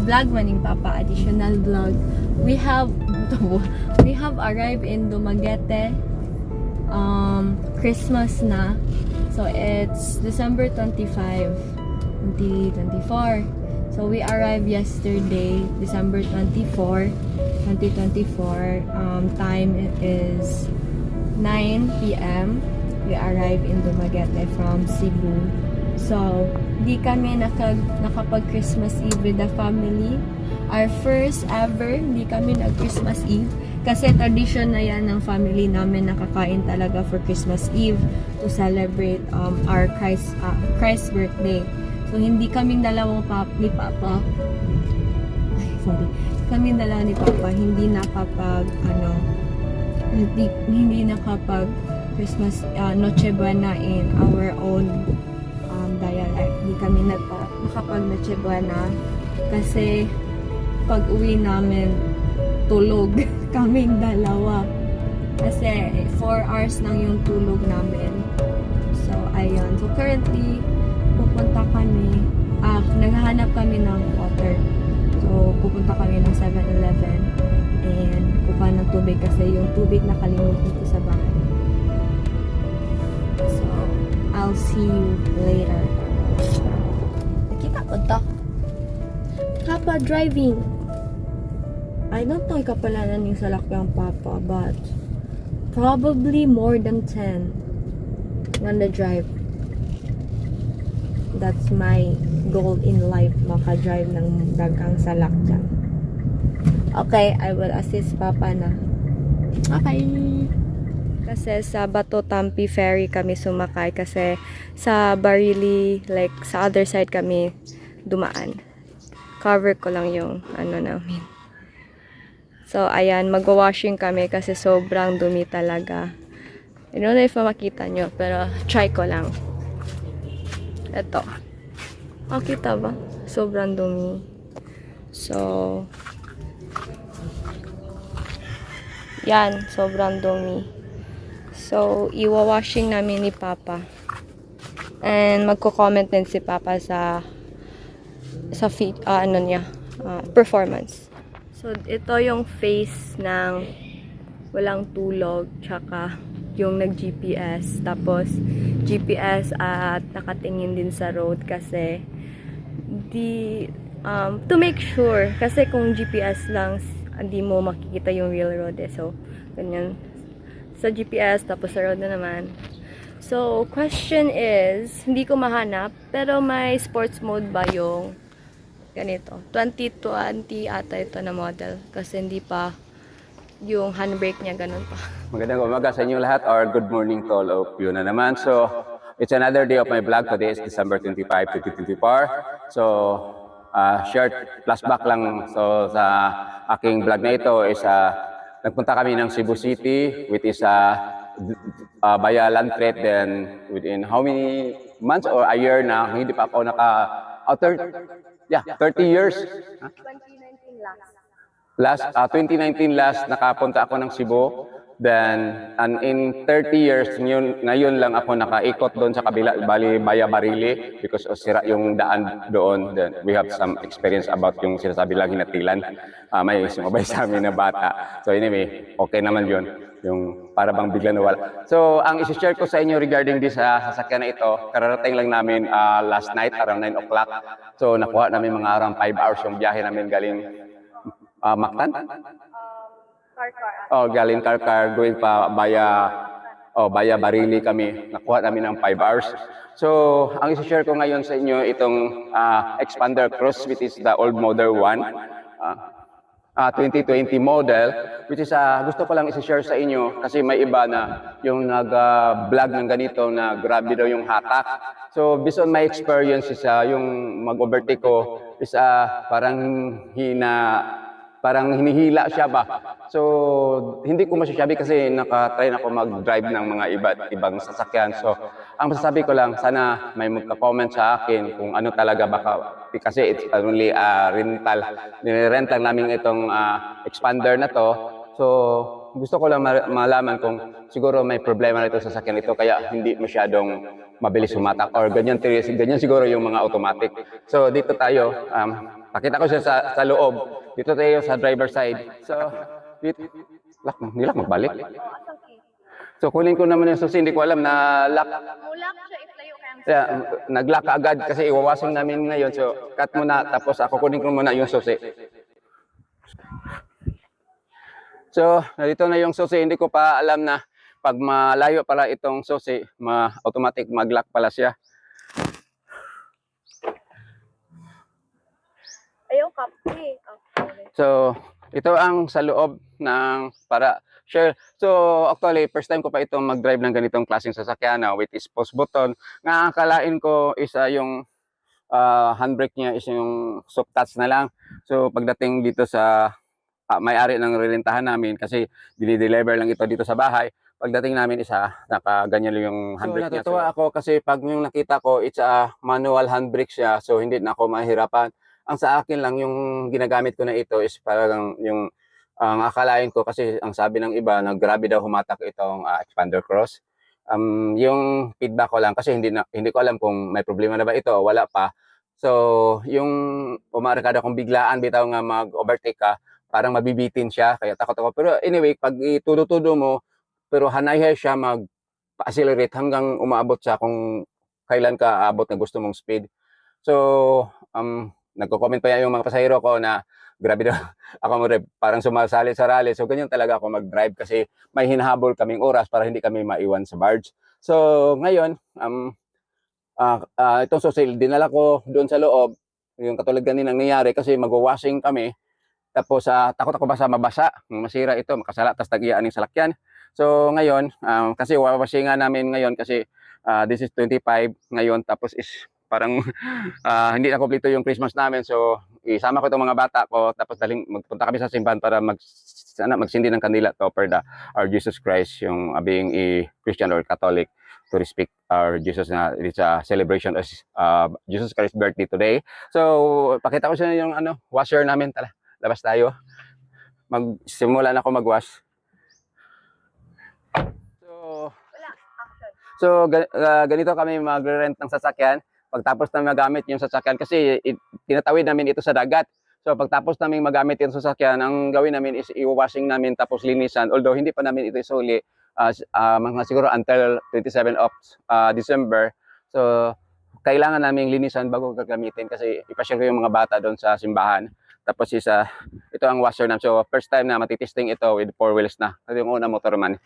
vlog maning Papa, additional vlog. We have arrived in Dumaguete. Christmas na. So it's December 25, 2024. So we arrived yesterday, December 24, 2024. Time is 9 p.m. We arrived in Dumaguete from Cebu. So, di kami nakapag-Christmas Eve with the family. Our first ever, di kami nag-Christmas Eve. Kasi tradition na yan ng family namin, nakakain talaga for Christmas Eve to celebrate our Christ's birthday. So, hindi kaming dalawang ni Papa. Kaming dalawa ni Papa, hindi nakapag Christmas Noche Buena in our own dialect. Hindi kami nakapag Noche Buena kasi pag uwi namin tulog kaming dalawa kasi 4 hours lang yung tulog namin. So ayun, so currently pupunta kami naghahanap kami ng water. So pupunta kami ng 7-Eleven and kuha ng tubig kasi yung tubig nakalimutan ko sa bahay. So I'll see you later. Nakita ko to. Papa driving. I don't know kapalanan yung salakyan Papa, but probably more than 10 on the drive. That's my goal in life, maka-drive ng dagang salakyan. Okay, I will assist Papa na. Okay. Kasi sa Bato Tampi ferry kami sumakay kasi sa Barili, like sa other side kami dumaan. Cover ko lang yung namin. So ayan, magwa-washing kami kasi sobrang dumi talaga. I don't know if makita nyo, pero try ko lang. Ito. Makita ba? Sobrang dumi. So yan, sobrang dumi. So, iwa-washing namin ni Papa. And magko-comment din si Papa sa performance. So, ito yung face ng walang tulog, tsaka yung nag-GPS. Tapos, GPS at nakatingin din sa road kasi to make sure. Kasi kung GPS lang, hindi mo makikita yung real road eh. So, ganyan. Sa GPS, tapos sa road na naman. So, question is, hindi ko mahanap, pero may sports mode ba yung ganito? 2020 ata ito na model. Kasi hindi pa yung handbrake niya, ganun pa. Magandang umaga sa inyo lahat, or good morning to all of you na naman. So, it's another day of my vlog. Today is December 25, 2024. So, short flashback lang. So, sa aking vlog na ito is nagpunta kami ng Cebu City, which is via land freight. Then within how many months or a year na hindi pa ako 30 years. 2019 2019 last nakapunta ako ng Cebu. Then and in 30 years ngayon lang ako nakaikot doon sa kabila, bali Baya Barili, because of sira yung daan doon. Then we have some experience about yung sinasabi lang hinatilan. May sumabay sa amin na bata. So anyway, okay naman yun. Yung para bang bigla nawala. So ang isi-share ko sa inyo regarding this sasakyan na ito, kararating lang namin last night around 9 o'clock. So nakuha namin mga around 5 hours yung biyahe namin galing Mactan? Galing Karkar, going pa Baya Barili kami. Nakuha namin ng 5 hours. So, ang isi-share ko ngayon sa inyo itong Expander Cross, which is the old model 1. 2020 model, which is gusto ko lang isi-share sa inyo kasi may iba na yung nag-vlog ng ganito na grabe daw yung hatak. So, based on my experience is yung mag-overtake ko is parang hinihila siya ba. So, hindi ko masasabi kasi nakatry ako mag-drive ng mga ibang sasakyan. So, ang masasabi ko lang, sana may magka-comment sa akin kung ano talaga baka, kasi it's only rental. Nirent lang namin itong expander na to. So, gusto ko lang malaman kung siguro may problema nito sa sasakyan ito kaya hindi masyadong mabilis humatak or ganyan, ganyan siguro yung mga automatic. So dito tayo, pakita ko siya sa loob. Dito tayo sa driver side. So dito, hindi lang magbalik. So kunin ko naman yung susi, hindi ko alam na lock. Mulak siya iflayo kaya Yeah, nag-lock agad kasi iwawasing namin ngayon. So cut muna tapos ako kunin ko muna yung susi. So, narito na yung susi. Hindi ko pa alam na pag malayo pala itong susi, automatic mag-lock pala siya. ayaw kape. Okay. So, ito ang sa loob ng para share. So, actually, first time ko pa itong mag-drive ng ganitong klaseng sasakyan with is post button. Nga akalain ko isa yung handbrake niya is yung soft touch na lang. So, pagdating dito sa may-ari ng rirentahan namin kasi dinideliver lang ito dito sa bahay. Pagdating namin isa, nakaganyan lang yung handbrake niya. So, natutuwa ako kasi pag yung nakita ko, it's a manual handbrake siya. So, hindi na ako mahirapan. Ang sa akin lang, yung ginagamit ko na ito is parang yung ang akalain ko kasi ang sabi ng iba, na grabe daw humatak itong expander cross. Yung feedback ko lang kasi hindi ko alam kung may problema na ba ito, wala pa. So, yung umarkada kung biglaan bitaw nga mag-overtake ka, parang mabibitin siya, kaya takot ako. Pero anyway, pag itudo-tudo mo, pero hanay siya mag-accelerate hanggang umaabot sa kung kailan ka aabot na gusto mong speed. So, nagko-comment pa yan yung mga pasahero ko na grabe daw ako parang sumasali sa rally. So, ganyan talaga ako mag-drive kasi may hinahabol kaming oras para hindi kami maiwan sa barge. So, ngayon, itong susil, dinala ko doon sa loob, yung katulad ganin ang nangyari kasi mag-washing kami. Tapos takot ako mabasa, masira ito, makasala, tapos tag-iyaan yung salakyan. So ngayon, kasi wawashingan namin ngayon kasi this is 25 ngayon, tapos is parang hindi na kompleto yung Christmas namin. So isama ko itong mga bata ko, tapos magpunta kami sa simbahan para magsindi ng kandila to offer our Jesus Christ, yung being a Christian or Catholic, to respect our Jesus na it's a celebration of Jesus Christ's birthday today. So pakita ko siya yung washer namin, tala. Labas tayo. Magsimula na ako mag-wash. So ganito kami magre-rent ng sasakyan. Pagtapos na magamit yung sasakyan kasi tinatawid namin ito sa dagat. So pagtapos namin magamit yung sasakyan, ang gawin namin is i-washing namin tapos linisan. Although hindi pa namin ito isuli mga siguro until 27 of December. So kailangan namin linisan bago gagamitin kasi ipasyal ko yung mga bata doon sa simbahan. Tapos ito ang washer namin. So first time na matitesting ito with 4 wheels na. Ito yung una motorman.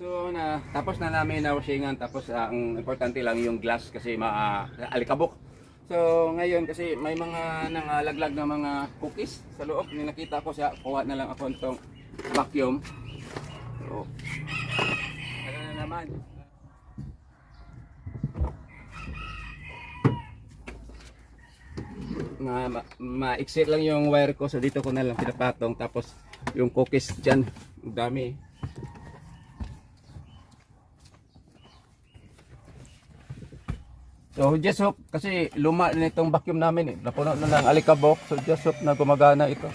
So tapos na namin na washingan, tapos ang importante lang yung glass kasi alikabok. So ngayon kasi may mga nangalaglag na mga cookies sa loob. Yung nakita ko siya, kuha na lang ako itong vacuum. So ano na naman. Ma-exit lang yung wire ko, so dito ko na lang pinapatong, tapos yung cookies dyan, ang dami. So just hope, kasi luma na itong vacuum namin napuno na ng alikabok, so just hope na gumagana ito.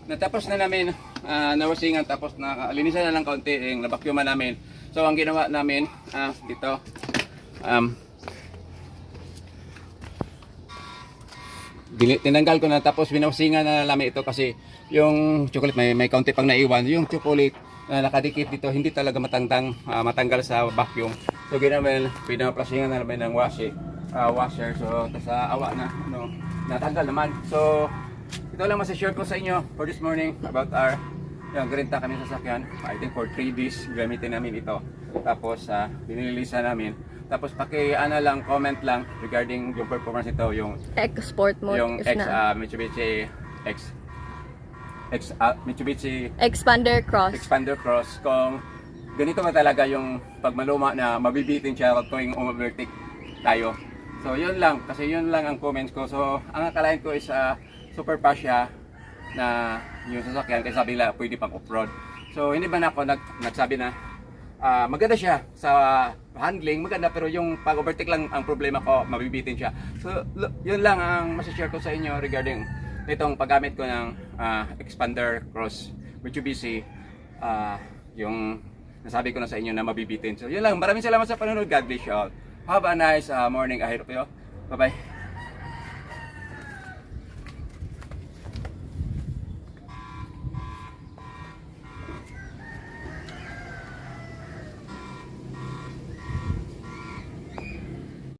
Natapos na namin nawasingan tapos linisan na lang kaunti yung nabakyuman namin. So ang ginawa namin dito tinanggal ko na tapos binawasingan na namin ito kasi yung chocolate may kaunti pang naiwan. Yung chocolate na nakadikit dito hindi talaga matanggal sa vacuum. So ginawa pinaplasingan na namin ng washer. So sa awa na natanggal naman. So ito lang masashare ko sa inyo for this morning about our yung renta kami sa sasakyan. I think for 3 days gamitin namin ito. Tapos binililisan namin. Tapos lang comment lang regarding yung performance nito, yung Sport mode yung is na. Mitsubishi Mitsubishi Expander Cross. Expander Cross, kung ganito ba talaga yung pag maluma na mabibitin siya tuwing umavertic tayo. So yun lang, kasi yun lang ang comments ko. So ang akalain ko is super pa siya na yung sasakyan kasi sabi nila pwede pang off-road. So hindi ba na ako nagsabi na maganda siya sa handling, maganda, pero yung pag-overtake lang ang problema ko, mabibitin siya. So yun lang ang masashare ko sa inyo regarding itong paggamit ko ng Expander Cross Mitsubishi, yung nasabi ko na sa inyo na mabibitin. So yun lang, maraming salamat sa panonood. God bless you all. Have a nice morning ahead of you. Bye bye.